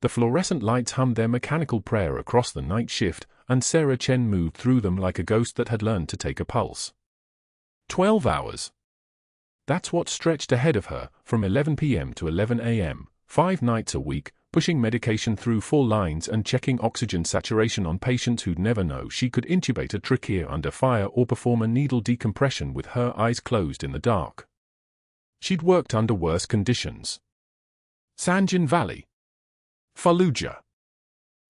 The fluorescent lights hummed their mechanical prayer across the night shift, and Sarah Chen moved through them like a ghost that had learned to take a pulse. 12 hours. That's what stretched ahead of her, from 11 p.m. to 11 a.m., 5 nights a week, pushing medication through 4 lines and checking oxygen saturation on patients who'd never know she could intubate a trachea under fire or perform a needle decompression with her eyes closed in the dark. She'd worked under worse conditions. Sanjin Valley. Fallujah.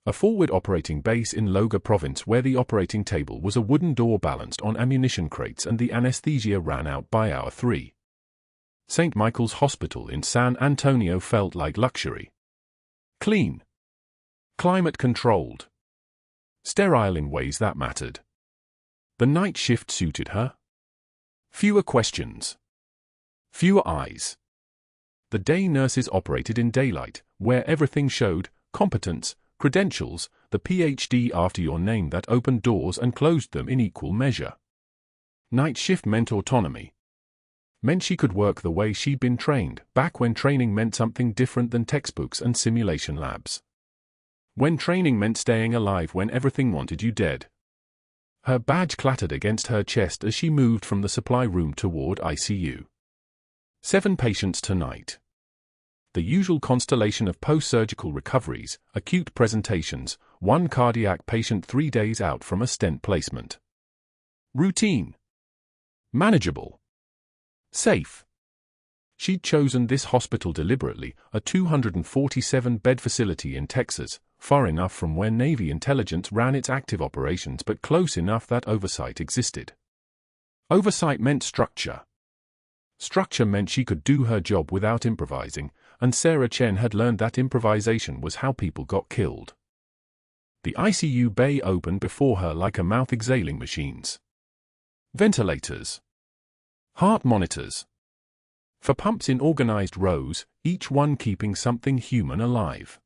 A forward operating base in Loga province where the operating table was a wooden door balanced on ammunition crates and the anesthesia ran out by hour 3. St. Michael's Hospital in San Antonio felt like luxury. Clean. Climate-controlled. Sterile in ways that mattered. The night shift suited her. Fewer questions. Fewer eyes. The day nurses operated in daylight, where everything showed competence, credentials, the PhD after your name that opened doors and closed them in equal measure. Night shift meant autonomy. Meant she could work the way she'd been trained, back when training meant something different than textbooks and simulation labs. When training meant staying alive when everything wanted you dead. Her badge clattered against her chest as she moved from the supply room toward ICU. 7 patients tonight. The usual constellation of post-surgical recoveries, acute presentations, 1 cardiac patient 3 days out from a stent placement. Routine. Manageable. Safe. She'd chosen this hospital deliberately, a 247-bed facility in Texas, far enough from where Navy intelligence ran its active operations but close enough that oversight existed. Oversight meant structure. Structure meant she could do her job without improvising, and Sarah Chen had learned that improvisation was how people got killed. The ICU bay opened before her like a mouth exhaling machines. Ventilators. Heart monitors. For pumps in organized rows, each one keeping something human alive.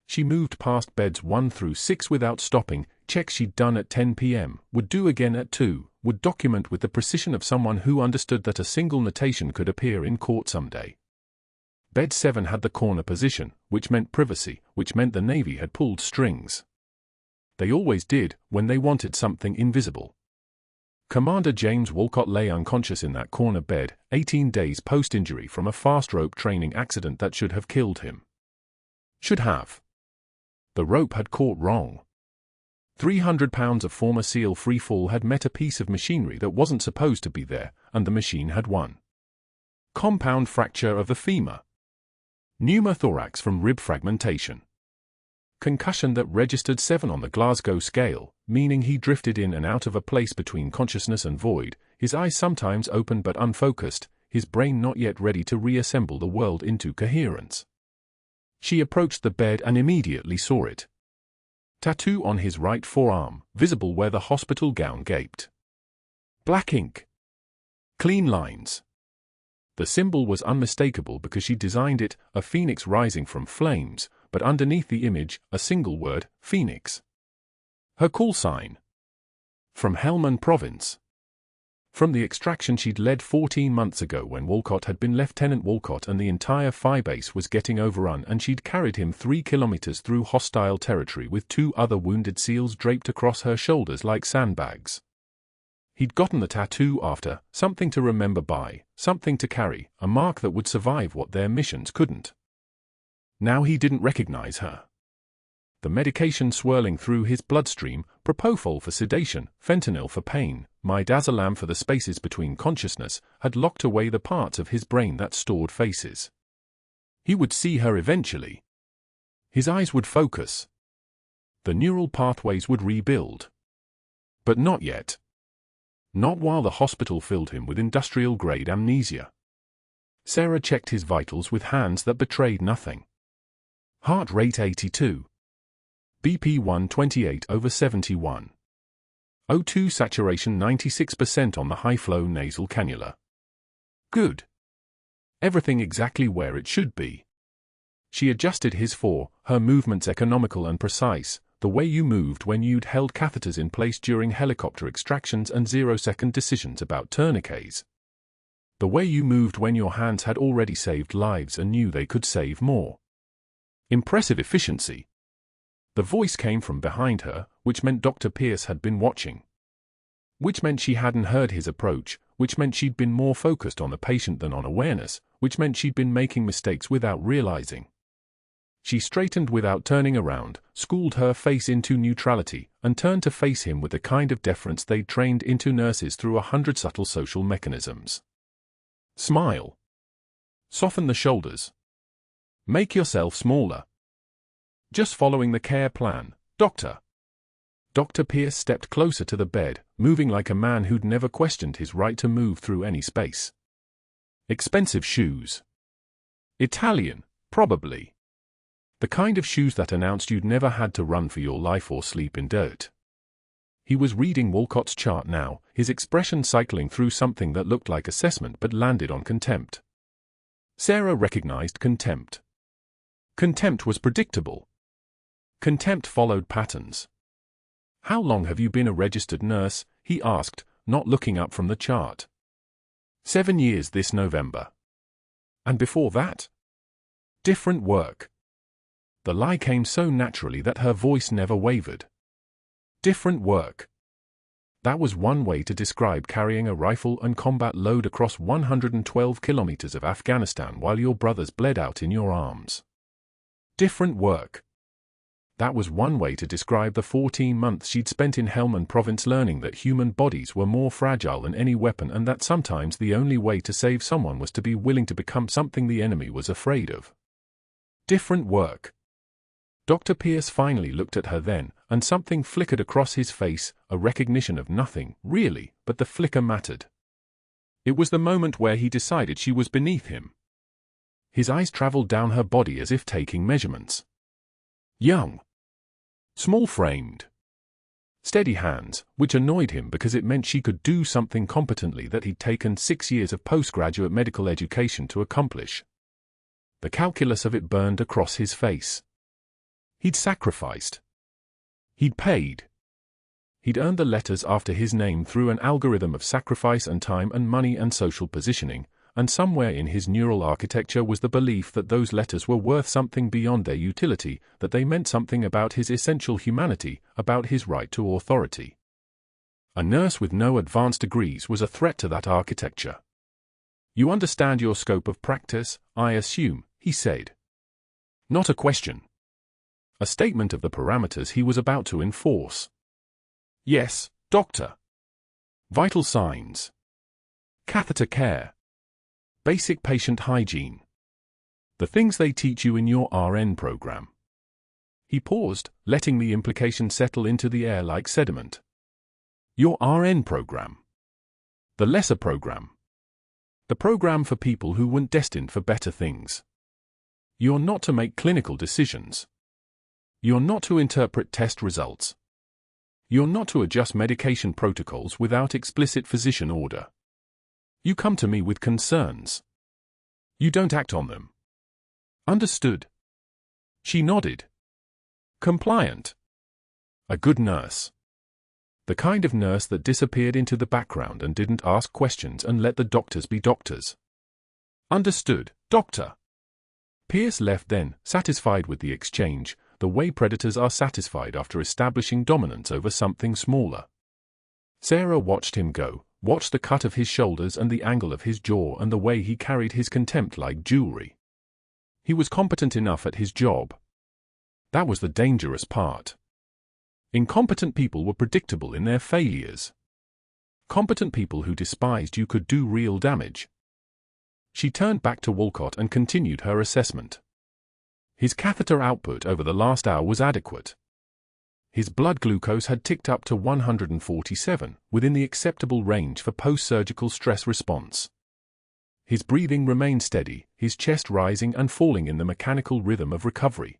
She moved past beds 1 through 6 without stopping, checks she'd done at 10 p.m., would do again at 2, would document with the precision of someone who understood that a single notation could appear in court someday. Bed 7 had the corner position, which meant privacy, which meant the Navy had pulled strings. They always did, when they wanted something invisible. Commander James Wolcott lay unconscious in that corner bed, 18 days post-injury from a fast rope training accident that should have killed him. Should have. The rope had caught wrong. 300 pounds of former SEAL freefall had met a piece of machinery that wasn't supposed to be there, and the machine had won. Compound fracture of the femur. Pneumothorax from rib fragmentation. Concussion that registered 7 on the Glasgow scale, meaning he drifted in and out of a place between consciousness and void, his eyes sometimes open but unfocused, his brain not yet ready to reassemble the world into coherence. She approached the bed and immediately saw it. Tattoo on his right forearm, visible where the hospital gown gaped. Black ink. Clean lines. The symbol was unmistakable because she designed it, a phoenix rising from flames, but underneath the image, a single word, Phoenix. Her call sign. From Helmand province. From the extraction she'd led 14 months ago when Wolcott had been Lieutenant Wolcott and the entire Phi base was getting overrun and she'd carried him 3 kilometers through hostile territory with 2 other wounded SEALs draped across her shoulders like sandbags. He'd gotten the tattoo after, something to remember by, something to carry, a mark that would survive what their missions couldn't. Now he didn't recognize her. The medication swirling through his bloodstream, propofol for sedation, fentanyl for pain, midazolam for the spaces between consciousness, had locked away the parts of his brain that stored faces. He would see her eventually. His eyes would focus. The neural pathways would rebuild. But not yet. Not while the hospital filled him with industrial-grade amnesia. Sarah checked his vitals with hands that betrayed nothing. Heart rate 82. BP 128/71. O2 saturation 96% on the high-flow nasal cannula. Good. Everything exactly where it should be. She adjusted his her movements economical and precise, the way you moved when you'd held catheters in place during helicopter extractions and 0-second decisions about tourniquets. The way you moved when your hands had already saved lives and knew they could save more. Impressive efficiency. The voice came from behind her, which meant Dr. Pierce had been watching. Which meant she hadn't heard his approach, which meant she'd been more focused on the patient than on awareness, which meant she'd been making mistakes without realizing. She straightened without turning around, schooled her face into neutrality, and turned to face him with the kind of deference they'd trained into nurses through 100 subtle social mechanisms. Smile. Soften the shoulders. Make yourself smaller. Just following the care plan, Doctor. Dr. Pierce stepped closer to the bed, moving like a man who'd never questioned his right to move through any space. Expensive shoes. Italian, probably. The kind of shoes that announced you'd never had to run for your life or sleep in dirt. He was reading Wolcott's chart now, his expression cycling through something that looked like assessment but landed on contempt. Sarah recognized contempt. Contempt was predictable. Contempt followed patterns. How long have you been a registered nurse? He asked, not looking up from the chart. 7 years this November. And before that? Different work. The lie came so naturally that her voice never wavered. Different work. That was one way to describe carrying a rifle and combat load across 112 kilometers of Afghanistan while your brothers bled out in your arms. Different work. That was one way to describe the 14 months she'd spent in Helmand province learning that human bodies were more fragile than any weapon and that sometimes the only way to save someone was to be willing to become something the enemy was afraid of. Different work. Dr. Pierce finally looked at her then, and something flickered across his face, a recognition of nothing, really, but the flicker mattered. It was the moment where he decided she was beneath him. His eyes traveled down her body as if taking measurements. Young. Small-framed. Steady hands, which annoyed him because it meant she could do something competently that he'd taken 6 years of postgraduate medical education to accomplish. The calculus of it burned across his face. He'd sacrificed. He'd paid. He'd earned the letters after his name through an algorithm of sacrifice and time and money and social positioning, and somewhere in his neural architecture was the belief that those letters were worth something beyond their utility, that they meant something about his essential humanity, about his right to authority. A nurse with no advanced degrees was a threat to that architecture. You understand your scope of practice, I assume, he said. Not a question. A statement of the parameters he was about to enforce. Yes, doctor. Vital signs. Catheter care. Basic patient hygiene. The things they teach you in your RN program. He paused, letting the implication settle into the air like sediment. Your RN program. The lesser program. The program for people who weren't destined for better things. You're not to make clinical decisions. You're not to interpret test results. You're not to adjust medication protocols without explicit physician order. You come to me with concerns. You don't act on them. Understood. She nodded. Compliant. A good nurse. The kind of nurse that disappeared into the background and didn't ask questions and let the doctors be doctors. Understood, doctor. Pierce left then, satisfied with the exchange, the way predators are satisfied after establishing dominance over something smaller. Sarah watched him go, watched the cut of his shoulders and the angle of his jaw and the way he carried his contempt like jewelry. He was competent enough at his job. That was the dangerous part. Incompetent people were predictable in their failures. Competent people who despised you could do real damage. She turned back to Wolcott and continued her assessment. His catheter output over the last hour was adequate. His blood glucose had ticked up to 147, within the acceptable range for post-surgical stress response. His breathing remained steady, his chest rising and falling in the mechanical rhythm of recovery.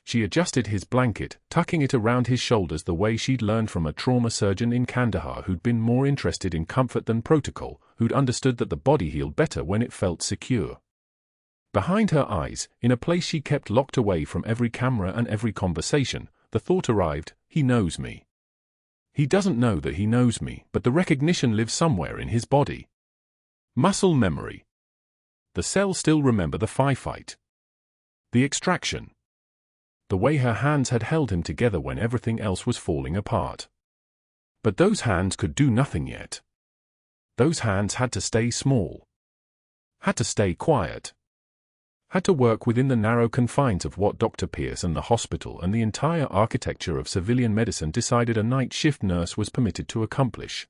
She adjusted his blanket, tucking it around his shoulders the way she'd learned from a trauma surgeon in Kandahar who'd been more interested in comfort than protocol, who'd understood that the body healed better when it felt secure. Behind her eyes, in a place she kept locked away from every camera and every conversation, the thought arrived, he knows me. He doesn't know that he knows me, but the recognition lives somewhere in his body. Muscle memory. The cells still remember the fight. The extraction. The way her hands had held him together when everything else was falling apart. But those hands could do nothing yet. Those hands had to stay small. Had to stay quiet. Had to work within the narrow confines of what Dr. Pierce and the hospital and the entire architecture of civilian medicine decided a night shift nurse was permitted to accomplish.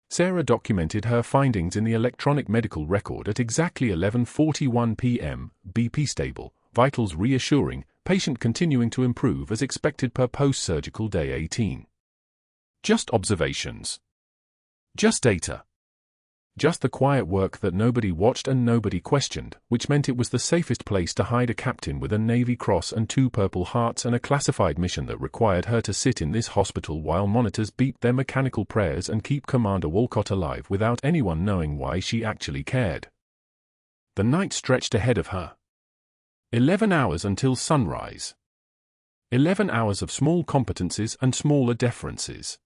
Sarah documented her findings in the electronic medical record at exactly 11:41 p.m., BP stable, vitals reassuring, patient continuing to improve as expected per post-surgical day 18. Just observations. Just data. Just the quiet work that nobody watched and nobody questioned, which meant it was the safest place to hide a captain with a Navy Cross and 2 Purple Hearts and a classified mission that required her to sit in this hospital while monitors beeped their mechanical prayers and keep Commander Wolcott alive without anyone knowing why she actually cared. The night stretched ahead of her. 11 hours until sunrise. 11 hours of small competencies and smaller deferences.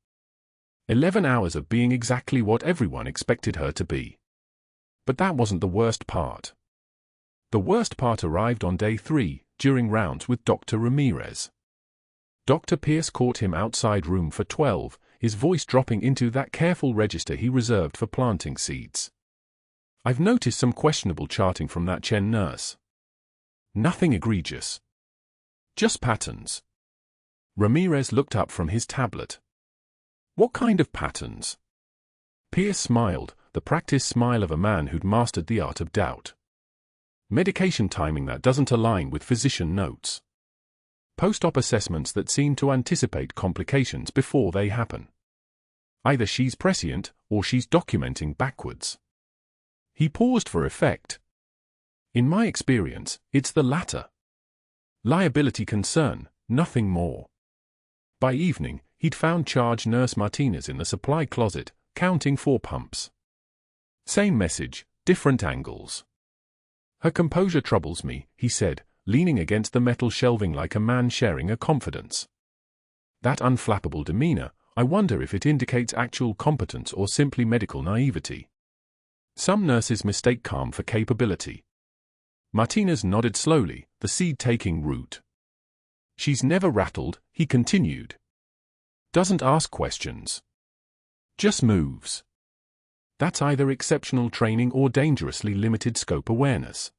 11 hours of being exactly what everyone expected her to be. But that wasn't the worst part. The worst part arrived on day 3, during rounds with Dr. Ramirez. Dr. Pierce caught him outside room for 12, his voice dropping into that careful register he reserved for planting seeds. I've noticed some questionable charting from that Chen nurse. Nothing egregious. Just patterns. Ramirez looked up from his tablet. What kind of patterns? Pierce smiled, the practiced smile of a man who'd mastered the art of doubt. Medication timing that doesn't align with physician notes. Post-op assessments that seem to anticipate complications before they happen. Either she's prescient, or she's documenting backwards. He paused for effect. In my experience, it's the latter. Liability concern, nothing more. By evening, he'd found charge nurse Martinez in the supply closet, counting 4 pumps. Same message, different angles. Her composure troubles me, he said, leaning against the metal shelving like a man sharing a confidence. That unflappable demeanor, I wonder if it indicates actual competence or simply medical naivety. Some nurses mistake calm for capability. Martinez nodded slowly, the seed-taking route. She's never rattled, he continued. Doesn't ask questions. Just moves. That's either exceptional training or dangerously limited scope awareness.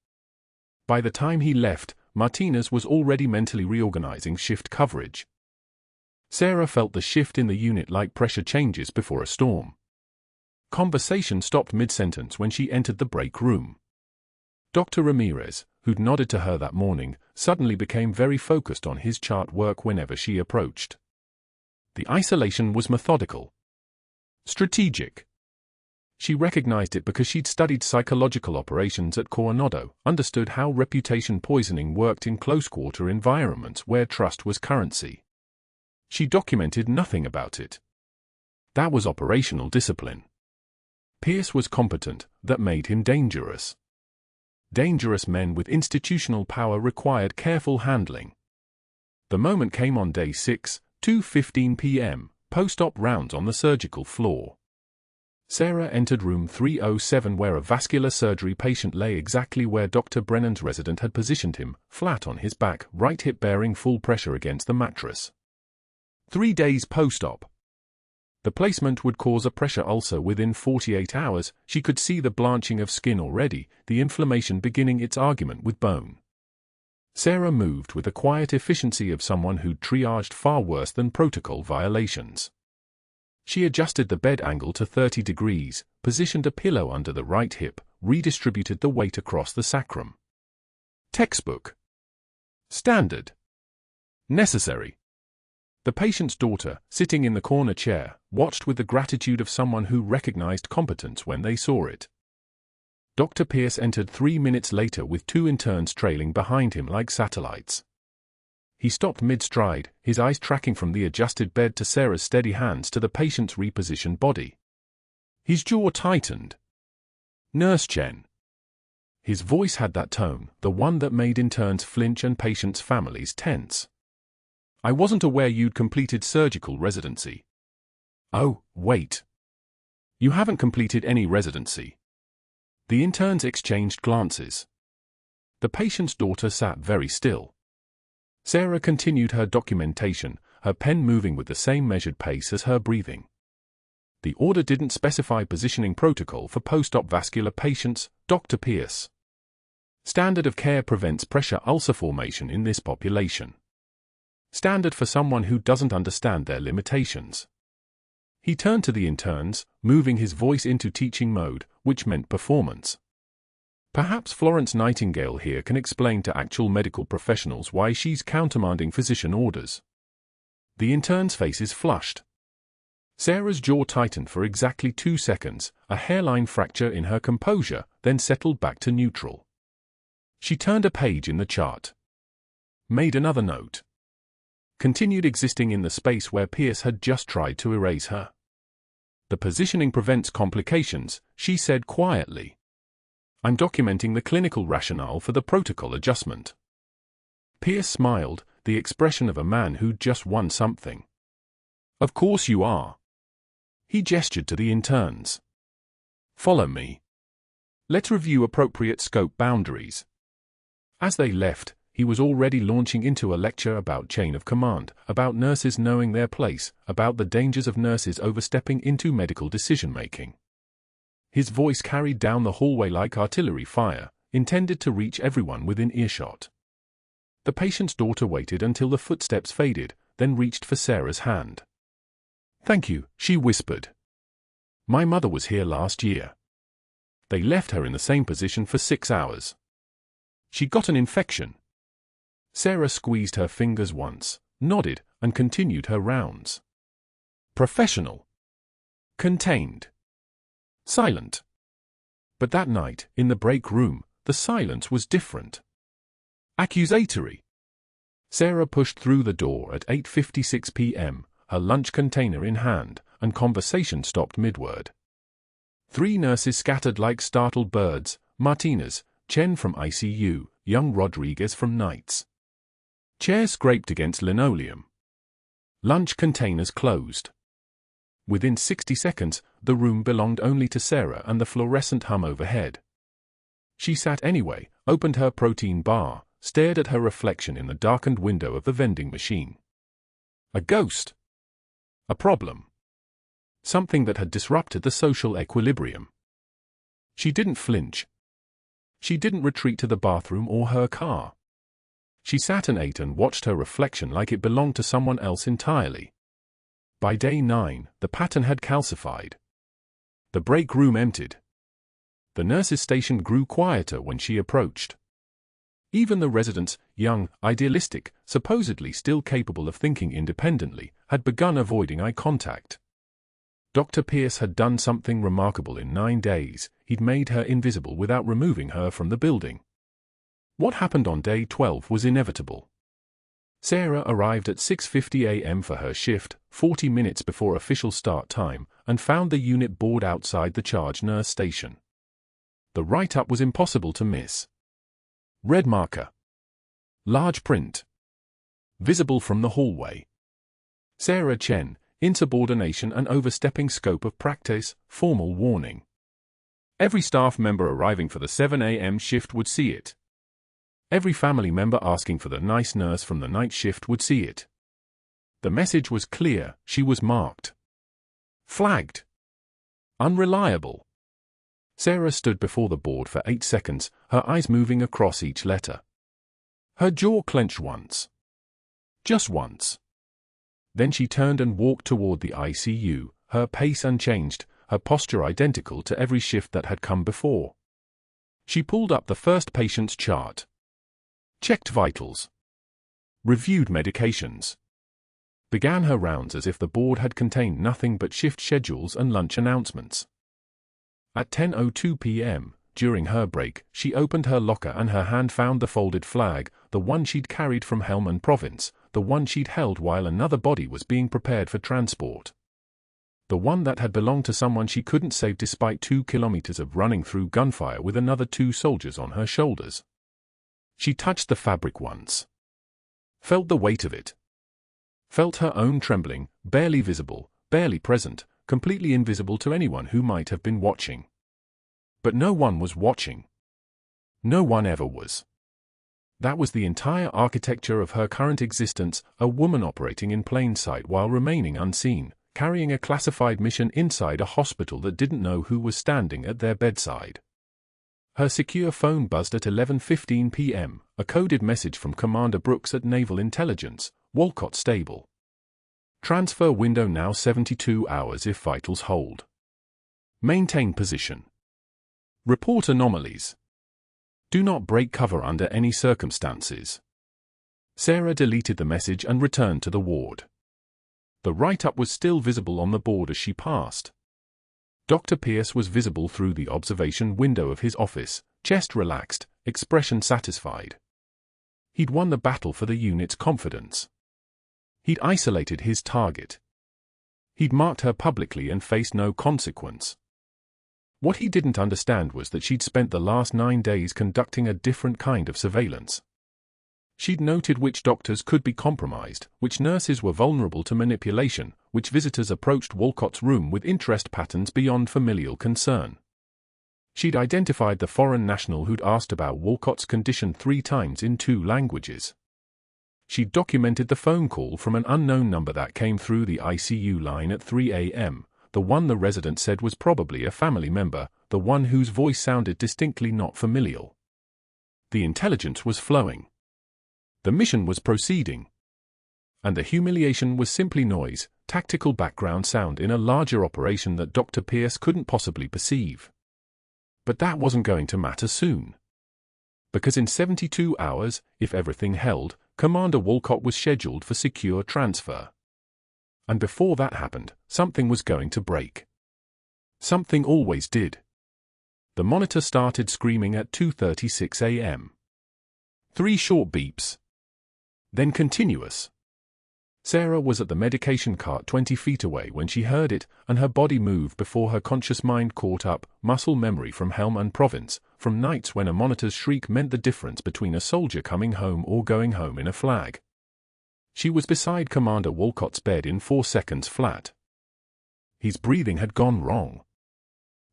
By the time he left, Martinez was already mentally reorganizing shift coverage. Sarah felt the shift in the unit like pressure changes before a storm. Conversation stopped mid-sentence when she entered the break room. Dr. Ramirez, who'd nodded to her that morning, suddenly became very focused on his chart work whenever she approached. The isolation was methodical. Strategic. She recognized it because she'd studied psychological operations at Coronado, understood how reputation poisoning worked in close-quarter environments where trust was currency. She documented nothing about it. That was operational discipline. Pierce was competent, that made him dangerous. Dangerous men with institutional power required careful handling. The moment came on day 6, 2:15 p.m., post-op rounds on the surgical floor. Sarah entered room 307 where a vascular surgery patient lay exactly where Dr. Brennan's resident had positioned him, flat on his back, right hip bearing full pressure against the mattress. 3 days post-op. The placement would cause a pressure ulcer within 48 hours. She could see the blanching of skin already, the inflammation beginning its argument with bone. Sarah moved with the quiet efficiency of someone who'd triaged far worse than protocol violations. She adjusted the bed angle to 30 degrees, positioned a pillow under the right hip, redistributed the weight across the sacrum. Textbook. Standard. Necessary. The patient's daughter, sitting in the corner chair, watched with the gratitude of someone who recognized competence when they saw it. Dr. Pierce entered 3 minutes later with 2 interns trailing behind him like satellites. He stopped mid-stride, his eyes tracking from the adjusted bed to Sarah's steady hands to the patient's repositioned body. His jaw tightened. Nurse Chen. His voice had that tone, the one that made interns flinch and patients' families tense. I wasn't aware you'd completed surgical residency. Oh, wait. You haven't completed any residency. The interns exchanged glances. The patient's daughter sat very still. Sarah continued her documentation, her pen moving with the same measured pace as her breathing. The order didn't specify positioning protocol for post-op vascular patients, Dr. Pierce. Standard of care prevents pressure ulcer formation in this population. Standard for someone who doesn't understand their limitations. He turned to the interns, moving his voice into teaching mode, which meant performance. Perhaps Florence Nightingale here can explain to actual medical professionals why she's countermanding physician orders. The intern's faces flushed. Sarah's jaw tightened for exactly 2 seconds, a hairline fracture in her composure, then settled back to neutral. She turned a page in the chart. Made another note. Continued existing in the space where Pierce had just tried to erase her. The positioning prevents complications, she said quietly. I'm documenting the clinical rationale for the protocol adjustment. Pierce smiled, the expression of a man who'd just won something. Of course you are. He gestured to the interns. Follow me. Let's review appropriate scope boundaries. As they left, he was already launching into a lecture about chain of command, about nurses knowing their place, about the dangers of nurses overstepping into medical decision-making. His voice carried down the hallway like artillery fire, intended to reach everyone within earshot. The patient's daughter waited until the footsteps faded, then reached for Sarah's hand. Thank you, she whispered. My mother was here last year. They left her in the same position for 6 hours. She got an infection. Sarah squeezed her fingers once, nodded, and continued her rounds. Professional. Contained. Silent. But that night, in the break room, the silence was different. Accusatory. Sarah pushed through the door at 8:56 p.m., her lunch container in hand, and conversation stopped mid-word. 3 nurses scattered like startled birds, Martinez, Chen from ICU, young Rodriguez from nights. Chairs scraped against linoleum. Lunch containers closed. Within 60 seconds, the room belonged only to Sarah and the fluorescent hum overhead. She sat anyway, opened her protein bar, stared at her reflection in the darkened window of the vending machine. A ghost. A problem. Something that had disrupted the social equilibrium. She didn't flinch. She didn't retreat to the bathroom or her car. She sat and ate and watched her reflection like it belonged to someone else entirely. By day 9, the pattern had calcified. The break room emptied. The nurse's station grew quieter when she approached. Even the residents, young, idealistic, supposedly still capable of thinking independently, had begun avoiding eye contact. Dr. Pierce had done something remarkable in 9 days. He'd made her invisible without removing her from the building. What happened on day 12 was inevitable. Sarah arrived at 6:50 a.m. for her shift, 40 minutes before official start time, and found the unit board outside the charge nurse station. The write-up was impossible to miss. Red marker. Large print. Visible from the hallway. Sarah Chen, insubordination and overstepping scope of practice, formal warning. Every staff member arriving for the 7 a.m. shift would see it. Every family member asking for the nice nurse from the night shift would see it. The message was clear, she was marked. Flagged. Unreliable. Sarah stood before the board for 8 seconds, her eyes moving across each letter. Her jaw clenched once. Just once. Then she turned and walked toward the ICU, her pace unchanged, her posture identical to every shift that had come before. She pulled up the first patient's chart. Checked vitals. Reviewed medications. Began her rounds as if the board had contained nothing but shift schedules and lunch announcements. At 10:02 p.m., during her break, she opened her locker and her hand found the folded flag, the one she'd carried from Helmand province, the one she'd held while another body was being prepared for transport. The one that had belonged to someone she couldn't save despite 2 kilometers of running through gunfire with another 2 soldiers on her shoulders. She touched the fabric once. Felt the weight of it. Felt her own trembling, barely visible, barely present, completely invisible to anyone who might have been watching. But no one was watching. No one ever was. That was the entire architecture of her current existence, a woman operating in plain sight while remaining unseen, carrying a classified mission inside a hospital that didn't know who was standing at their bedside. Her secure phone buzzed at 11:15 p.m., a coded message from Commander Brooks at Naval Intelligence, Wolcott Stable. Transfer window now 72 hours if vitals hold. Maintain position. Report anomalies. Do not break cover under any circumstances. Sarah deleted the message and returned to the ward. The write-up was still visible on the board as she passed. Dr. Pierce was visible through the observation window of his office, chest relaxed, expression satisfied. He'd won the battle for the unit's confidence. He'd isolated his target. He'd marked her publicly and faced no consequence. What he didn't understand was that she'd spent the last 9 days conducting a different kind of surveillance. She'd noted which doctors could be compromised, which nurses were vulnerable to manipulation, which visitors approached Wolcott's room with interest patterns beyond familial concern. She'd identified the foreign national who'd asked about Wolcott's condition 3 times in 2 languages. She'd documented the phone call from an unknown number that came through the ICU line at 3 a.m., the one the resident said was probably a family member, the one whose voice sounded distinctly not familial. The intelligence was flowing. The mission was proceeding. And the humiliation was simply noise, tactical background sound in a larger operation that Dr. Pierce couldn't possibly perceive. But that wasn't going to matter soon. Because in 72 hours, if everything held, Commander Wolcott was scheduled for secure transfer. And before that happened, something was going to break. Something always did. The monitor started screaming at 2:36 a.m. 3 short beeps. Then continuous. Sarah was at the medication cart 20 feet away when she heard it, and her body moved before her conscious mind caught up, muscle memory from Helmand province, from nights when a monitor's shriek meant the difference between a soldier coming home or going home in a flag. She was beside Commander Wolcott's bed in 4 seconds flat. His breathing had gone wrong.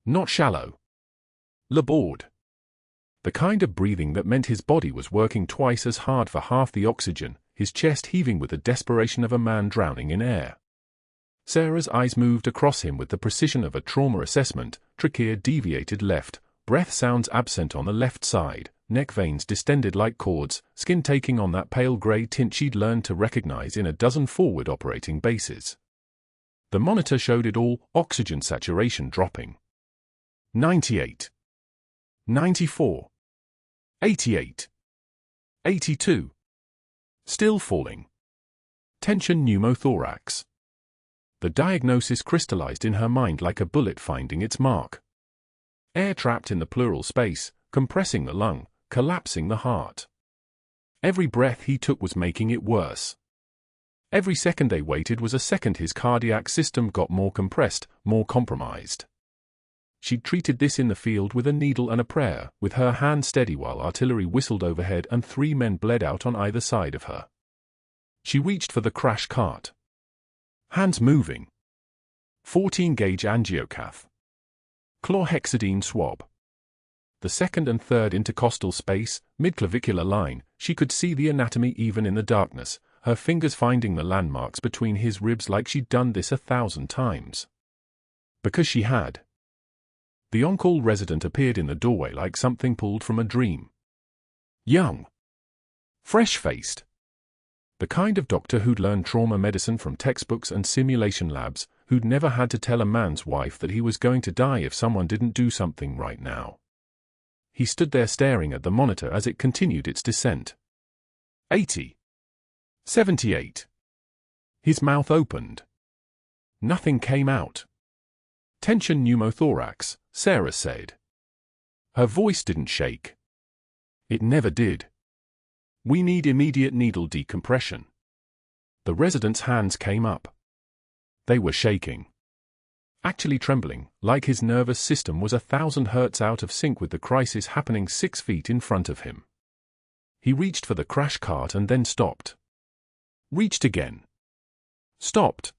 Not shallow. Labored. The kind of breathing that meant his body was working twice as hard for half the oxygen, his chest heaving with the desperation of a man drowning in air. Sarah's eyes moved across him with the precision of a trauma assessment, trachea deviated left, breath sounds absent on the left side, neck veins distended like cords, skin taking on that pale grey tint she'd learned to recognize in a dozen forward operating bases. The monitor showed it all, oxygen saturation dropping. 98. 94. 88. 82. Still falling. Tension pneumothorax. The diagnosis crystallized in her mind like a bullet finding its mark. Air trapped in the pleural space, compressing the lung, collapsing the heart. Every breath he took was making it worse. Every second they waited was a second his cardiac system got more compressed, more compromised. She'd treated this in the field with a needle and a prayer, with her hand steady while artillery whistled overhead and 3 men bled out on either side of her. She reached for the crash cart. Hands moving. 14-gauge angiocath. Chlorhexidine swab. The second and third intercostal space, midclavicular line, she could see the anatomy even in the darkness, her fingers finding the landmarks between his ribs like she'd done this 1,000 times. Because she had. The on-call resident appeared in the doorway like something pulled from a dream. Young. Fresh-faced. The kind of doctor who'd learned trauma medicine from textbooks and simulation labs, who'd never had to tell a man's wife that he was going to die if someone didn't do something right now. He stood there staring at the monitor as it continued its descent. 80. 78. His mouth opened. Nothing came out. Tension pneumothorax, Sarah said. Her voice didn't shake. It never did. We need immediate needle decompression. The resident's hands came up. They were shaking. Actually trembling, like his nervous system was 1,000 hertz out of sync with the crisis happening 6 feet in front of him. He reached for the crash cart and then stopped. Reached again. Stopped.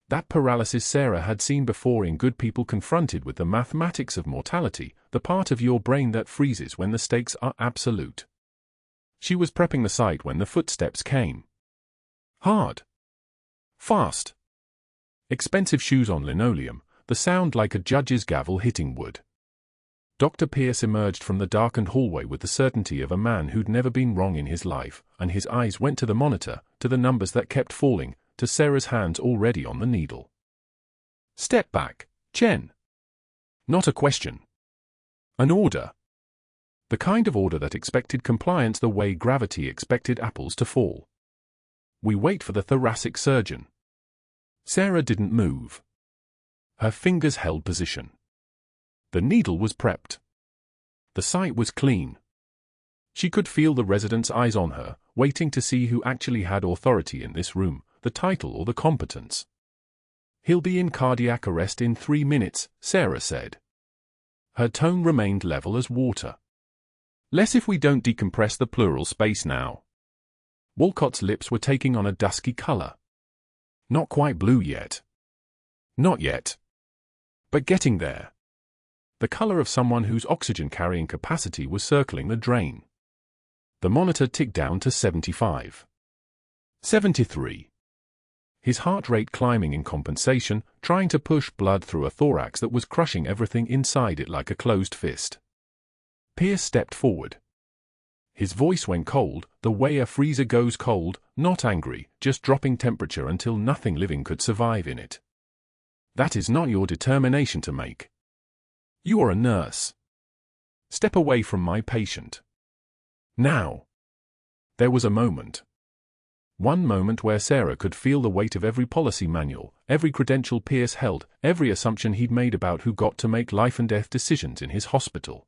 That paralysis Sarah had seen before in good people confronted with the mathematics of mortality, the part of your brain that freezes when the stakes are absolute. She was prepping the site when the footsteps came. Hard. Fast. Expensive shoes on linoleum, the sound like a judge's gavel hitting wood. Dr. Pierce emerged from the darkened hallway with the certainty of a man who'd never been wrong in his life, and his eyes went to the monitor, to the numbers that kept falling, to Sarah's hands already on the needle. Step back, Chen. Not a question. An order. The kind of order that expected compliance the way gravity expected apples to fall. We wait for the thoracic surgeon. Sarah didn't move. Her fingers held position. The needle was prepped. The site was clean. She could feel the resident's eyes on her, waiting to see who actually had authority in this room, the title or the competence. He'll be in cardiac arrest in 3 minutes, Sarah said. Her tone remained level as water. Less if we don't decompress the pleural space now. Wolcott's lips were taking on a dusky color. Not quite blue yet. Not yet. But getting there. The color of someone whose oxygen-carrying capacity was circling the drain. The monitor ticked down to 75. 73. His heart rate climbing in compensation, trying to push blood through a thorax that was crushing everything inside it like a closed fist. Pierce stepped forward. His voice went cold, the way a freezer goes cold, not angry, just dropping temperature until nothing living could survive in it. That is not your determination to make. You are a nurse. Step away from my patient. Now. There was a moment. One moment where Sarah could feel the weight of every policy manual, every credential Pierce held, every assumption he'd made about who got to make life-and-death decisions in his hospital.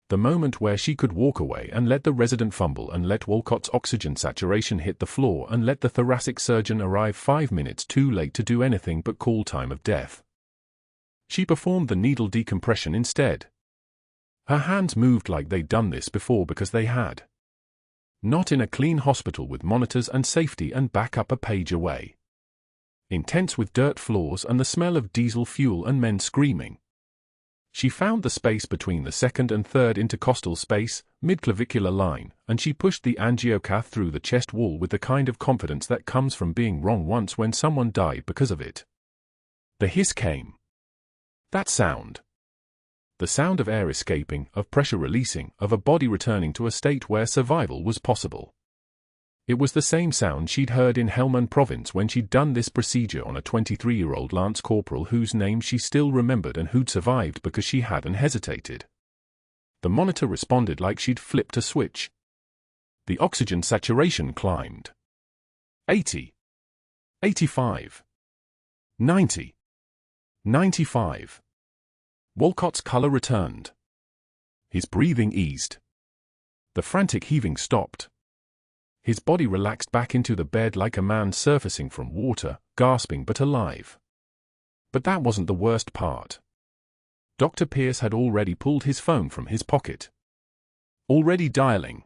The moment where she could walk away and let the resident fumble and let Wolcott's oxygen saturation hit the floor and let the thoracic surgeon arrive 5 minutes too late to do anything but call time of death. She performed the needle decompression instead. Her hands moved like they'd done this before because they had. Not in a clean hospital with monitors and safety and backup a page away. Intense with dirt floors and the smell of diesel fuel and men screaming. She found the space between the second and third intercostal space, mid-clavicular line, and she pushed the angiocath through the chest wall with the kind of confidence that comes from being wrong once when someone died because of it. The hiss came. That sound. The sound of air escaping, of pressure releasing, of a body returning to a state where survival was possible. It was the same sound she'd heard in Helmand province when she'd done this procedure on a 23-year-old lance corporal whose name she still remembered and who'd survived because she hadn't hesitated. The monitor responded like she'd flipped a switch. The oxygen saturation climbed. 80. 85. 90. 95. Wolcott's color returned. His breathing eased. The frantic heaving stopped. His body relaxed back into the bed like a man surfacing from water, gasping but alive. But that wasn't the worst part. Dr. Pierce had already pulled his phone from his pocket. Already dialing.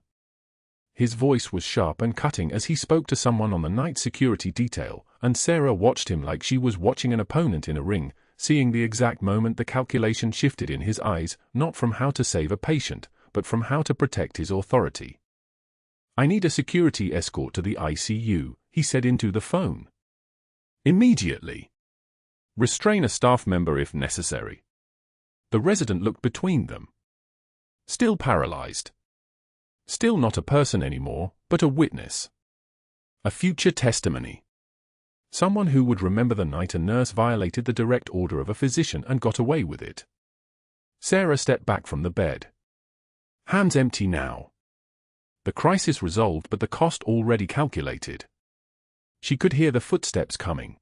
His voice was sharp and cutting as he spoke to someone on the night security detail, and Sarah watched him like she was watching an opponent in a ring, seeing the exact moment the calculation shifted in his eyes, not from how to save a patient, but from how to protect his authority. I need a security escort to the ICU, he said into the phone. Immediately. Restrain a staff member if necessary. The resident looked between them. Still paralyzed. Still not a person anymore, but a witness. A future testimony. Someone who would remember the night a nurse violated the direct order of a physician and got away with it. Sarah stepped back from the bed. Hands empty now. The crisis resolved but the cost already calculated. She could hear the footsteps coming.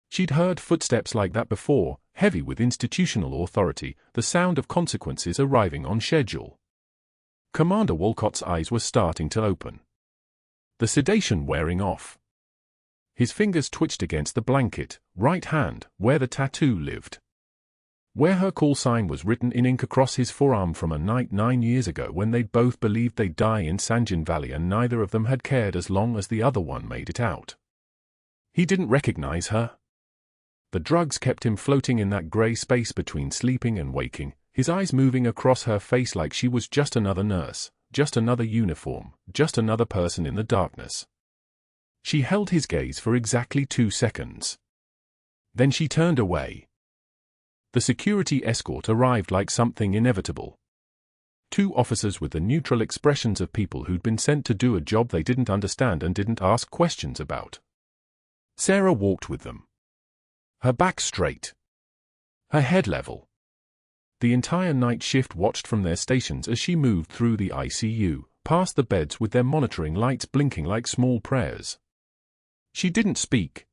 She'd heard footsteps like that before, heavy with institutional authority, the sound of consequences arriving on schedule. Commander Wolcott's eyes were starting to open. The sedation wearing off. His fingers twitched against the blanket, right hand, where the tattoo lived. Where her call sign was written in ink across his forearm from a night 9 years ago when they'd both believed they'd die in Sanjin Valley and neither of them had cared as long as the other one made it out. He didn't recognize her. The drugs kept him floating in that grey space between sleeping and waking, his eyes moving across her face like she was just another nurse, just another uniform, just another person in the darkness. She held his gaze for exactly 2 seconds. Then she turned away. The security escort arrived like something inevitable. 2 officers with the neutral expressions of people who'd been sent to do a job they didn't understand and didn't ask questions about. Sarah walked with them. Her back straight. Her head level. The entire night shift watched from their stations as she moved through the ICU, past the beds with their monitoring lights blinking like small prayers. She didn't speak.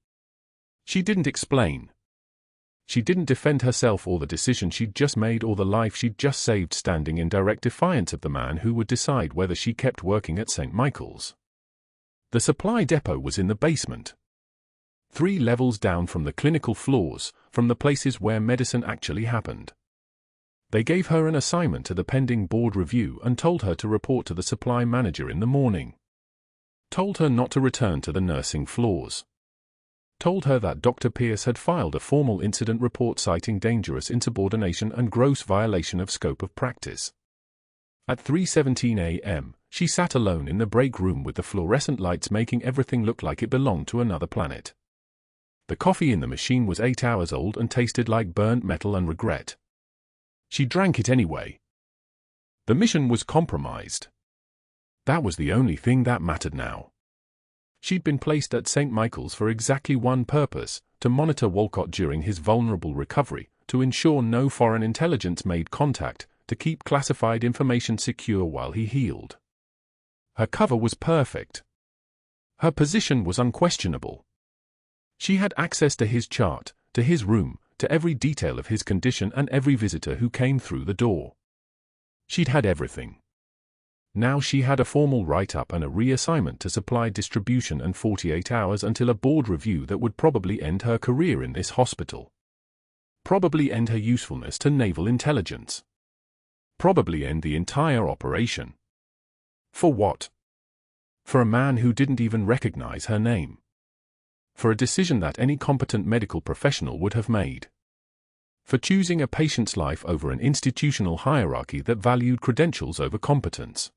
She didn't explain. She didn't defend herself or the decision she'd just made or the life she'd just saved, standing in direct defiance of the man who would decide whether she kept working at St. Michael's. The supply depot was in the basement. 3 levels down from the clinical floors, from the places where medicine actually happened. They gave her an assignment to the pending board review and told her to report to the supply manager in the morning. Told her not to return to the nursing floors. Told her that Dr. Pierce had filed a formal incident report citing dangerous insubordination and gross violation of scope of practice. At 3:17 a.m., she sat alone in the break room with the fluorescent lights making everything look like it belonged to another planet. The coffee in the machine was 8 hours old and tasted like burnt metal and regret. She drank it anyway. The mission was compromised. That was the only thing that mattered now. She'd been placed at St. Michael's for exactly one purpose: to monitor Wolcott during his vulnerable recovery, to ensure no foreign intelligence made contact, to keep classified information secure while he healed. Her cover was perfect. Her position was unquestionable. She had access to his chart, to his room, to every detail of his condition and every visitor who came through the door. She'd had everything. Now she had a formal write-up and a reassignment to supply distribution and 48 hours until a board review that would probably end her career in this hospital. Probably end her usefulness to naval intelligence. Probably end the entire operation. For what? For a man who didn't even recognize her name. For a decision that any competent medical professional would have made. For choosing a patient's life over an institutional hierarchy that valued credentials over competence.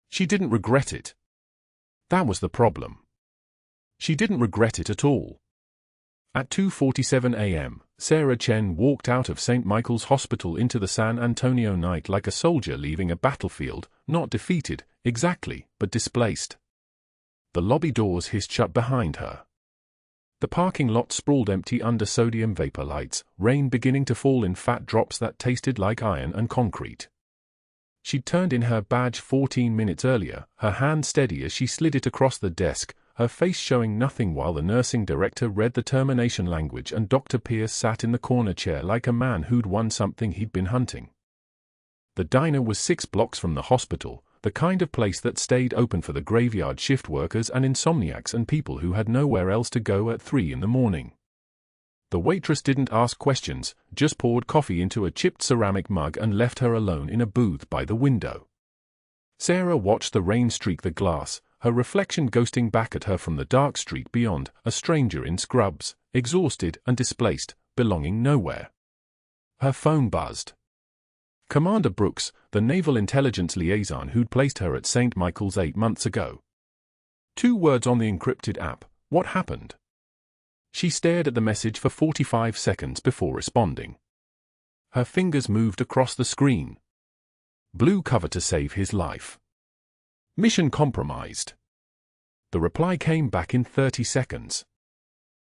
She didn't regret it. That was the problem. She didn't regret it at all. At 2:47 a.m., Sarah Chen walked out of St. Michael's Hospital into the San Antonio night like a soldier leaving a battlefield, not defeated, exactly, but displaced. The lobby doors hissed shut behind her. The parking lot sprawled empty under sodium vapor lights, rain beginning to fall in fat drops that tasted like iron and concrete. She'd turned in her badge 14 minutes earlier, her hand steady as she slid it across the desk, her face showing nothing while the nursing director read the termination language and Dr. Pierce sat in the corner chair like a man who'd won something he'd been hunting. The diner was 6 blocks from the hospital, the kind of place that stayed open for the graveyard shift workers and insomniacs and people who had nowhere else to go at 3 in the morning. The waitress didn't ask questions, just poured coffee into a chipped ceramic mug and left her alone in a booth by the window. Sarah watched the rain streak the glass, her reflection ghosting back at her from the dark street beyond, a stranger in scrubs, exhausted and displaced, belonging nowhere. Her phone buzzed. Commander Brooks, the Naval Intelligence Liaison who'd placed her at St. Michael's 8 months ago. 2 words on the encrypted app: what happened? She stared at the message for 45 seconds before responding. Her fingers moved across the screen. Blue cover to save his life. Mission compromised. The reply came back in 30 seconds.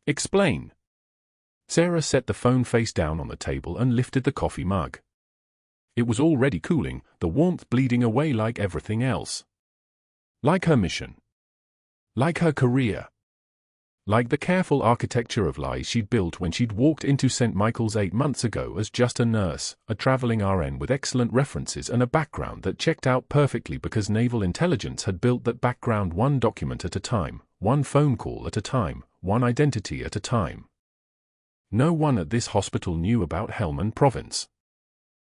Explain. Sarah set the phone face down on the table and lifted the coffee mug. It was already cooling, the warmth bleeding away like everything else. Like her mission. Like her career. Like the careful architecture of lies she'd built when she'd walked into St. Michael's 8 months ago as just a nurse, a traveling RN with excellent references and a background that checked out perfectly because naval intelligence had built that background one document at a time, one phone call at a time, one identity at a time. No one at this hospital knew about Helmand province.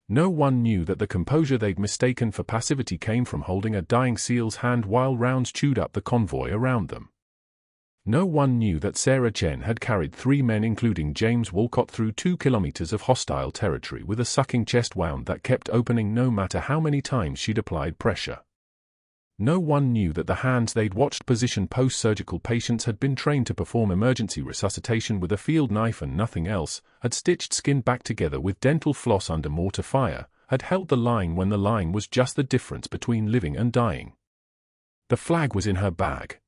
No one knew that the composure they'd mistaken for passivity came from holding a dying SEAL's hand while rounds chewed up the convoy around them. No one knew that Sarah Chen had carried 3 men including James Wolcott through 2 kilometers of hostile territory with a sucking chest wound that kept opening no matter how many times she'd applied pressure. No one knew that the hands they'd watched position post-surgical patients had been trained to perform emergency resuscitation with a field knife and nothing else, had stitched skin back together with dental floss under mortar fire, had held the line when the line was just the difference between living and dying. The flag was in her bag.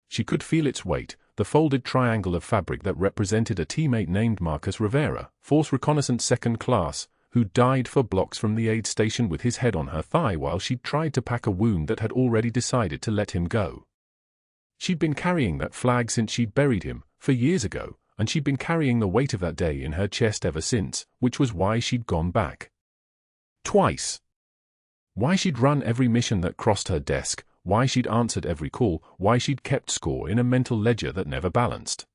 She could feel its weight, the folded triangle of fabric that represented a teammate named Marcus Rivera, Force Reconnaissance Second Class, who died for blocks from the aid station with his head on her thigh while she'd tried to pack a wound that had already decided to let him go. She'd been carrying that flag since she'd buried him, 4 years ago, and she'd been carrying the weight of that day in her chest ever since, which was why she'd gone back. Twice. Why she'd run every mission that crossed her desk, why she'd answered every call, why she'd kept score in a mental ledger that never balanced.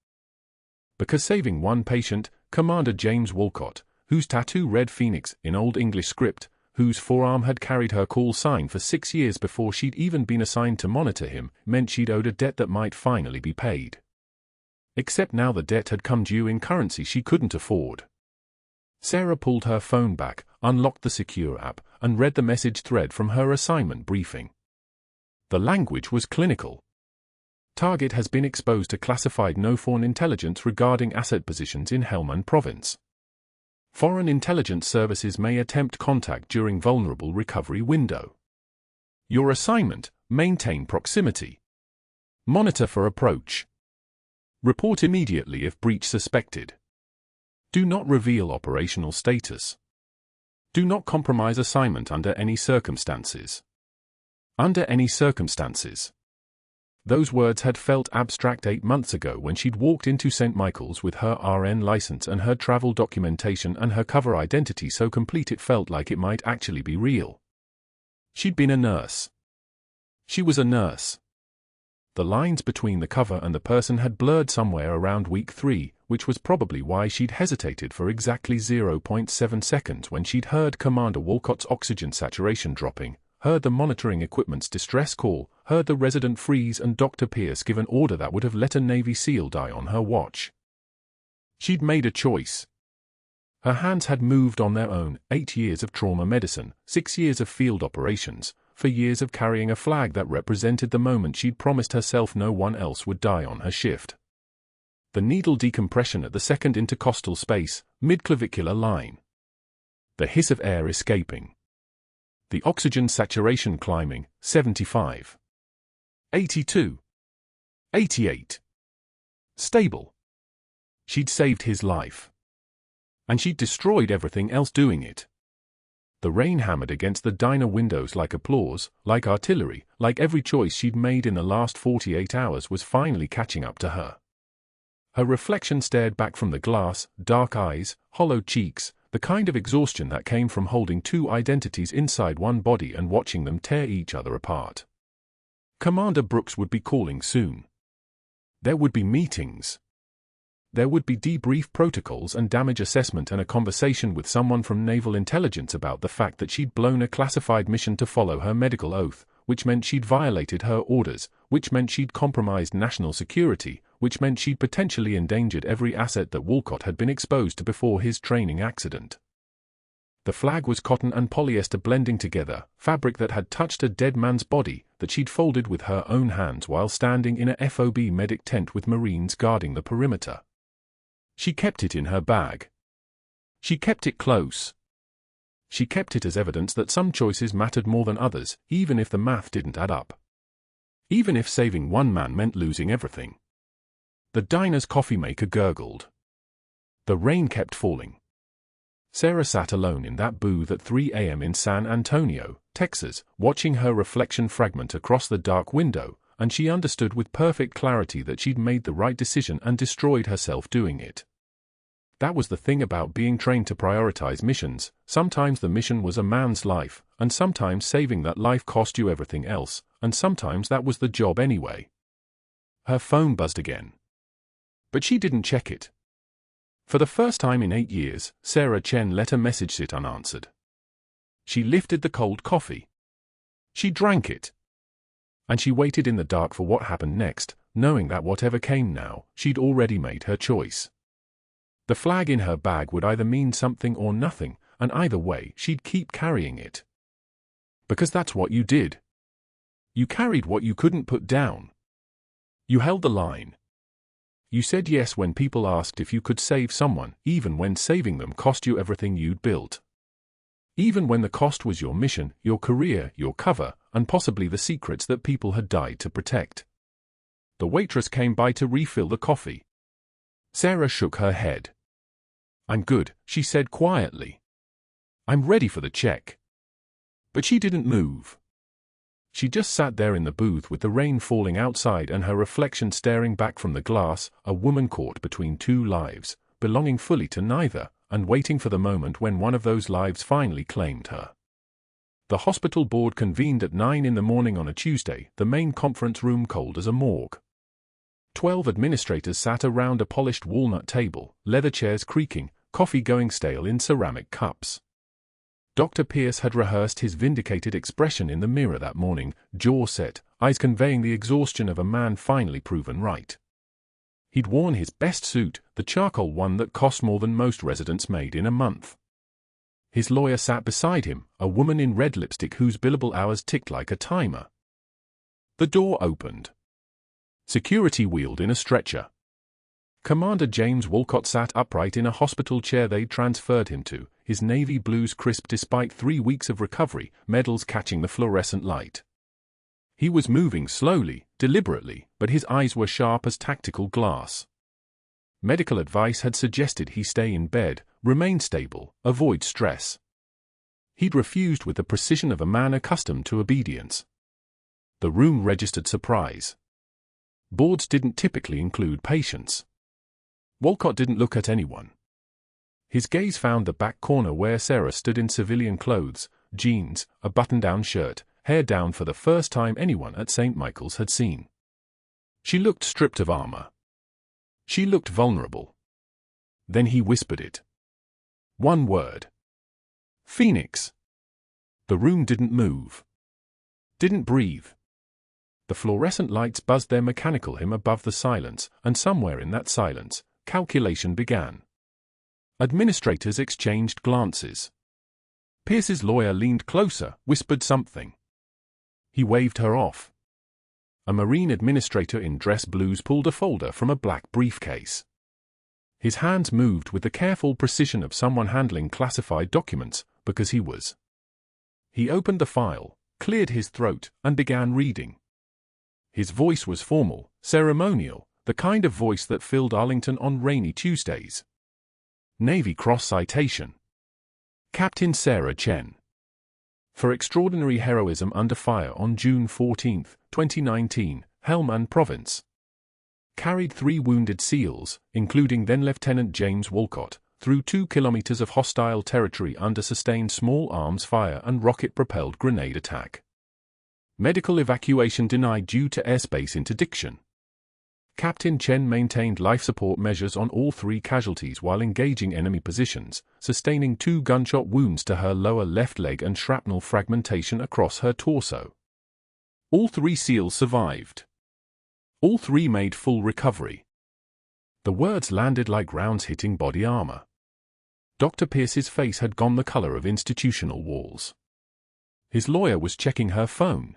Because saving one patient, Commander James Wolcott, whose tattoo read Phoenix in Old English script, whose forearm had carried her call sign for 6 years before she'd even been assigned to monitor him, meant she'd owed a debt that might finally be paid. Except now the debt had come due in currency she couldn't afford. Sarah pulled her phone back, unlocked the secure app, and read the message thread from her assignment briefing. The language was clinical. Target has been exposed to classified no-foreign intelligence regarding asset positions in Helmand province. Foreign intelligence services may attempt contact during vulnerable recovery window. Your assignment: maintain proximity. Monitor for approach. Report immediately if breach suspected. Do not reveal operational status. Do not compromise assignment under any circumstances. Under any circumstances. Those words had felt abstract 8 months ago when she'd walked into St. Michael's with her RN license and her travel documentation and her cover identity so complete it felt like it might actually be real. She'd been a nurse. She was a nurse. The lines between the cover and the person had blurred somewhere around week 3, which was probably why she'd hesitated for exactly 0.7 seconds when she'd heard Commander Wolcott's oxygen saturation dropping, heard the monitoring equipment's distress call, heard the resident freeze and Dr. Pierce give an order that would have let a Navy SEAL die on her watch. She'd made a choice. Her hands had moved on their own, 8 years of trauma medicine, 6 years of field operations, 4 years of carrying a flag that represented the moment she'd promised herself no one else would die on her shift. The needle decompression at the second intercostal space, mid-clavicular line. The hiss of air escaping. The oxygen saturation climbing, 75. 82. 88. Stable. She'd saved his life. And she'd destroyed everything else doing it. The rain hammered against the diner windows like applause, like artillery, like every choice she'd made in the last 48 hours was finally catching up to her. Her reflection stared back from the glass, dark eyes, hollow cheeks, the kind of exhaustion that came from holding 2 identities inside one body and watching them tear each other apart. Commander Brooks would be calling soon. There would be meetings. There would be debrief protocols and damage assessment and a conversation with someone from Naval Intelligence about the fact that she'd blown a classified mission to follow her medical oath, which meant she'd violated her orders, which meant she'd compromised national security, which meant she'd potentially endangered every asset that Wolcott had been exposed to before his training accident. The flag was cotton and polyester blending together, fabric that had touched a dead man's body, that she'd folded with her own hands while standing in a FOB medic tent with Marines guarding the perimeter. She kept it in her bag. She kept it close. She kept it as evidence that some choices mattered more than others, even if the math didn't add up. Even if saving one man meant losing everything. The diner's coffee maker gurgled. The rain kept falling. Sarah sat alone in that booth at 3 a.m. in San Antonio, Texas, watching her reflection fragment across the dark window, and she understood with perfect clarity that she'd made the right decision and destroyed herself doing it. That was the thing about being trained to prioritize missions. Sometimes the mission was a man's life, and sometimes saving that life cost you everything else, and sometimes that was the job anyway. Her phone buzzed again. But she didn't check it. For the first time in 8 years, Sarah Chen let a message sit unanswered. She lifted the cold coffee. She drank it. And she waited in the dark for what happened next, knowing that whatever came now, she'd already made her choice. The flag in her bag would either mean something or nothing, and either way, she'd keep carrying it. Because that's what you did. You carried what you couldn't put down. You held the line. You said yes when people asked if you could save someone, even when saving them cost you everything you'd built. Even when the cost was your mission, your career, your cover, and possibly the secrets that people had died to protect. The waitress came by to refill the coffee. Sarah shook her head. "I'm good," she said quietly. "I'm ready for the check." But she didn't move. She just sat there in the booth with the rain falling outside and her reflection staring back from the glass, a woman caught between two lives, belonging fully to neither, and waiting for the moment when one of those lives finally claimed her. The hospital board convened at 9 in the morning on a Tuesday, the main conference room cold as a morgue. 12 administrators sat around a polished walnut table, leather chairs creaking, coffee going stale in ceramic cups. Dr. Pierce had rehearsed his vindicated expression in the mirror that morning, jaw set, eyes conveying the exhaustion of a man finally proven right. He'd worn his best suit, the charcoal one that cost more than most residents made in a month. His lawyer sat beside him, a woman in red lipstick whose billable hours ticked like a timer. The door opened. Security wheeled in a stretcher. Commander James Wolcott sat upright in a hospital chair they'd transferred him to, his navy blues crisp despite 3 weeks of recovery, medals catching the fluorescent light. He was moving slowly, deliberately, but his eyes were sharp as tactical glass. Medical advice had suggested he stay in bed, remain stable, avoid stress. He'd refused with the precision of a man accustomed to obedience. The room registered surprise. Boards didn't typically include patients. Wolcott didn't look at anyone. His gaze found the back corner where Sarah stood in civilian clothes, jeans, a button-down shirt, hair down for the first time anyone at St. Michael's had seen. She looked stripped of armor. She looked vulnerable. Then he whispered it. One word. Phoenix. The room didn't move. Didn't breathe. The fluorescent lights buzzed their mechanical hymn above the silence, and somewhere in that silence, calculation began. Administrators exchanged glances. Pierce's lawyer leaned closer, whispered something. He waved her off. A Marine administrator in dress blues pulled a folder from a black briefcase. His hands moved with the careful precision of someone handling classified documents, because he was. He opened the file, cleared his throat, and began reading. His voice was formal, ceremonial, the kind of voice that filled Arlington on rainy Tuesdays. Navy Cross citation. Captain Sarah Chen. For extraordinary heroism under fire on June 14, 2019, Helmand Province. Carried 3 wounded SEALs, including then-Lieutenant James Wolcott, through 2 kilometers of hostile territory under sustained small arms fire and rocket-propelled grenade attack. Medical evacuation denied due to airspace interdiction. Captain Chen maintained life support measures on all 3 casualties while engaging enemy positions, sustaining 2 gunshot wounds to her lower left leg and shrapnel fragmentation across her torso. All 3 SEALs survived. All 3 made full recovery. The words landed like rounds hitting body armor. Dr. Pierce's face had gone the color of institutional walls. His lawyer was checking her phone.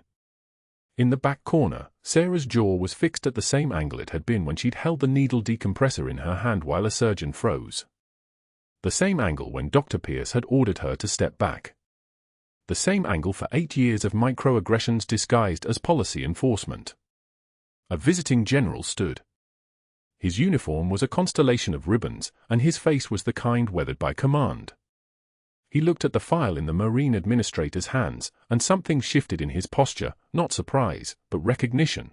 In the back corner, Sarah's jaw was fixed at the same angle it had been when she'd held the needle decompressor in her hand while a surgeon froze. The same angle when Dr. Pierce had ordered her to step back. The same angle for 8 years of microaggressions disguised as policy enforcement. A visiting general stood. His uniform was a constellation of ribbons, and his face was the kind weathered by command. He looked at the file in the Marine administrator's hands, and something shifted in his posture, not surprise, but recognition.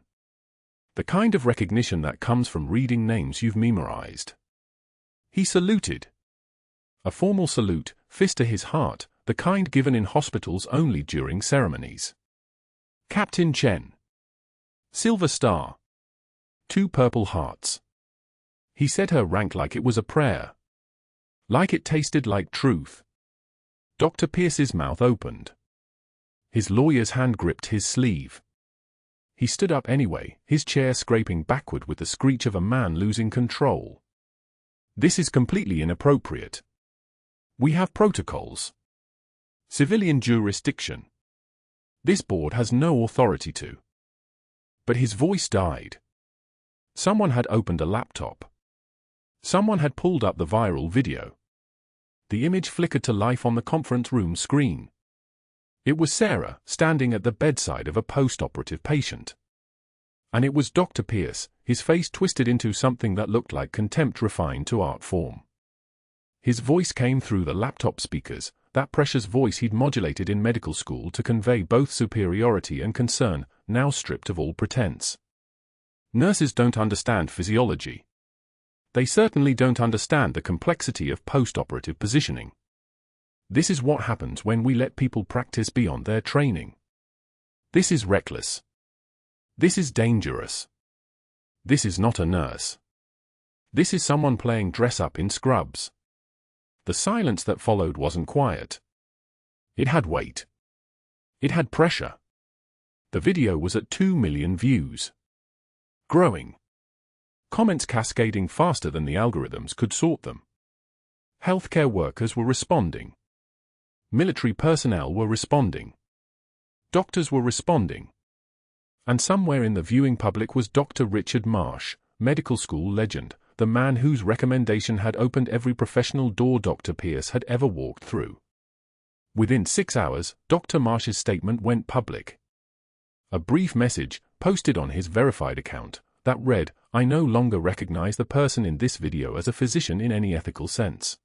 The kind of recognition that comes from reading names you've memorized. He saluted. A formal salute, fist to his heart, the kind given in hospitals only during ceremonies. Captain Chen. Silver Star. 2 Purple Hearts. He said her rank like it was a prayer. Like it tasted like truth. Dr. Pierce's mouth opened. His lawyer's hand gripped his sleeve. He stood up anyway, his chair scraping backward with the screech of a man losing control. This is completely inappropriate. We have protocols. Civilian jurisdiction. This board has no authority to. But his voice died. Someone had opened a laptop. Someone had pulled up the viral video. The image flickered to life on the conference room screen. It was Sarah, standing at the bedside of a post-operative patient. And it was Dr. Pierce, his face twisted into something that looked like contempt refined to art form. His voice came through the laptop speakers, that precious voice he'd modulated in medical school to convey both superiority and concern, now stripped of all pretense. Nurses don't understand physiology. They certainly don't understand the complexity of post-operative positioning. This is what happens when we let people practice beyond their training. This is reckless. This is dangerous. This is not a nurse. This is someone playing dress-up in scrubs. The silence that followed wasn't quiet. It had weight. It had pressure. The video was at 2 million views. Growing. Comments cascading faster than the algorithms could sort them. Healthcare workers were responding. Military personnel were responding. Doctors were responding. And somewhere in the viewing public was Dr. Richard Marsh, medical school legend, the man whose recommendation had opened every professional door Dr. Pierce had ever walked through. Within 6 hours, Dr. Marsh's statement went public. A brief message, posted on his verified account, that read, "I no longer recognize the person in this video as a physician in any ethical sense.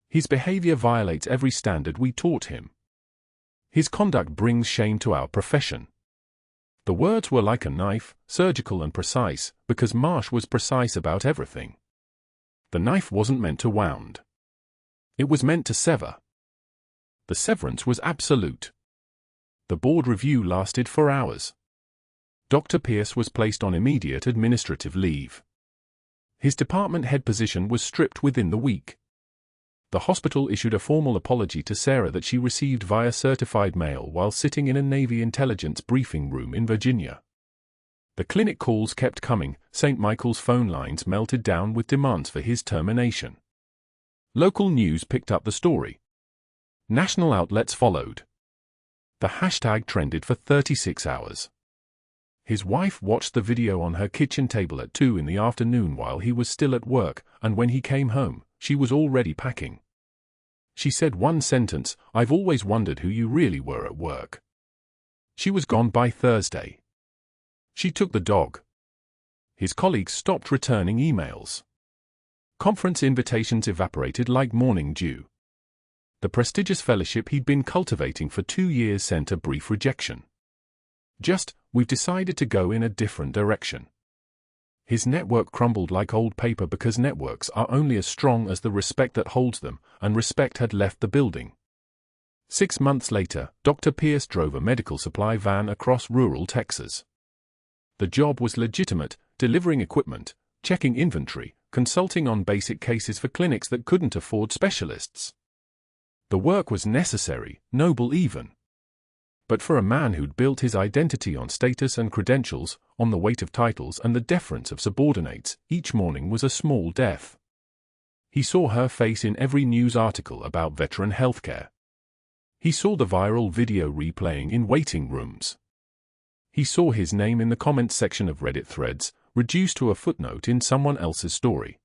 His behavior violates every standard we taught him. His conduct brings shame to our profession." The words were like a knife, surgical and precise, because Marsh was precise about everything. The knife wasn't meant to wound. It was meant to sever. The severance was absolute. The board review lasted for hours. Dr. Pierce was placed on immediate administrative leave. His department head position was stripped within the week. The hospital issued a formal apology to Sarah that she received via certified mail while sitting in a Navy intelligence briefing room in Virginia. The clinic calls kept coming, St. Michael's phone lines melted down with demands for his termination. Local news picked up the story. National outlets followed. The hashtag trended for 36 hours. His wife watched the video on her kitchen table at 2 in the afternoon while he was still at work, and when he came home, she was already packing. She said one sentence, "I've always wondered who you really were at work." She was gone by Thursday. She took the dog. His colleagues stopped returning emails. Conference invitations evaporated like morning dew. The prestigious fellowship he'd been cultivating for 2 years sent a brief rejection. We've decided to go in a different direction. His network crumbled like old paper because networks are only as strong as the respect that holds them, and respect had left the building. 6 months later, Dr. Pierce drove a medical supply van across rural Texas. The job was legitimate, delivering equipment, checking inventory, consulting on basic cases for clinics that couldn't afford specialists. The work was necessary, noble even. But for a man who'd built his identity on status and credentials, on the weight of titles and the deference of subordinates, each morning was a small death. He saw her face in every news article about veteran healthcare. He saw the viral video replaying in waiting rooms. He saw his name in the comments section of Reddit threads, reduced to a footnote in someone else's story.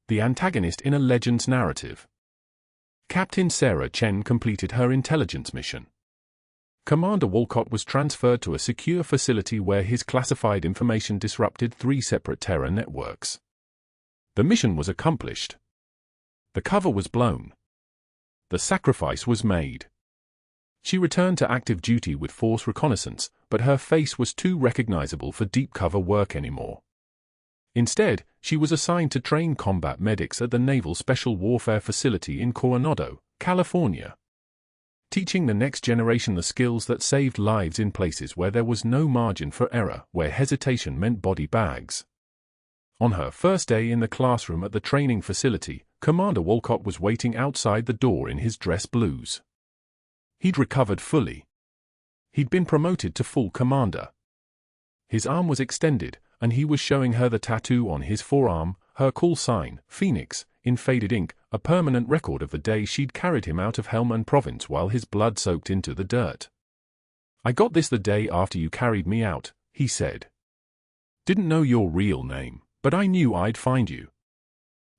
The antagonist in a legend's narrative. Captain Sarah Chen completed her intelligence mission. Commander Wolcott was transferred to a secure facility where his classified information disrupted 3 separate terror networks. The mission was accomplished. The cover was blown. The sacrifice was made. She returned to active duty with force reconnaissance, but her face was too recognizable for deep cover work anymore. Instead, she was assigned to train combat medics at the Naval Special Warfare Facility in Coronado, California. Teaching the next generation the skills that saved lives in places where there was no margin for error, where hesitation meant body bags. On her first day in the classroom at the training facility, Commander Wolcott was waiting outside the door in his dress blues. He'd recovered fully. He'd been promoted to full commander. His arm was extended, and he was showing her the tattoo on his forearm, her call sign, Phoenix, in faded ink, a permanent record of the day she'd carried him out of Helmand province while his blood soaked into the dirt. "I got this the day after you carried me out," he said. "Didn't know your real name, but I knew I'd find you."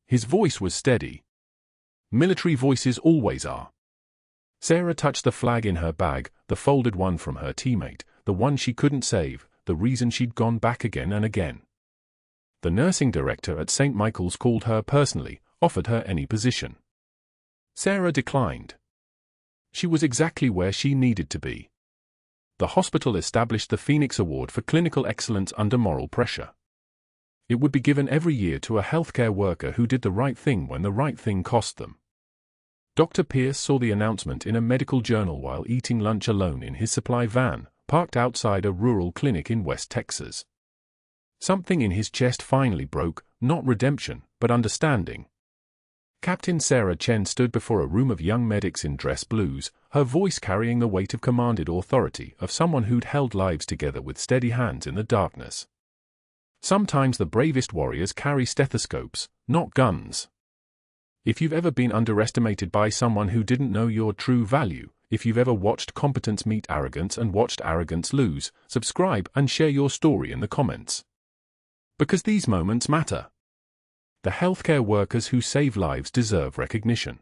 His voice was steady. Military voices always are. Sarah touched the flag in her bag, the folded one from her teammate, the one she couldn't save, the reason she'd gone back again and again. The nursing director at St. Michael's called her personally, offered her any position. Sarah declined. She was exactly where she needed to be. The hospital established the Phoenix Award for clinical excellence under moral pressure. It would be given every year to a healthcare worker who did the right thing when the right thing cost them. Dr. Pierce saw the announcement in a medical journal while eating lunch alone in his supply van, parked outside a rural clinic in West Texas. Something in his chest finally broke, not redemption, but understanding. Captain Sarah Chen stood before a room of young medics in dress blues, her voice carrying the weight of commanded authority of someone who'd held lives together with steady hands in the darkness. Sometimes the bravest warriors carry stethoscopes, not guns. If you've ever been underestimated by someone who didn't know your true value, if you've ever watched competence meet arrogance and watched arrogance lose, subscribe and share your story in the comments. Because these moments matter. The healthcare workers who save lives deserve recognition.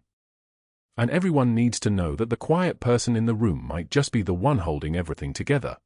And everyone needs to know that the quiet person in the room might just be the one holding everything together.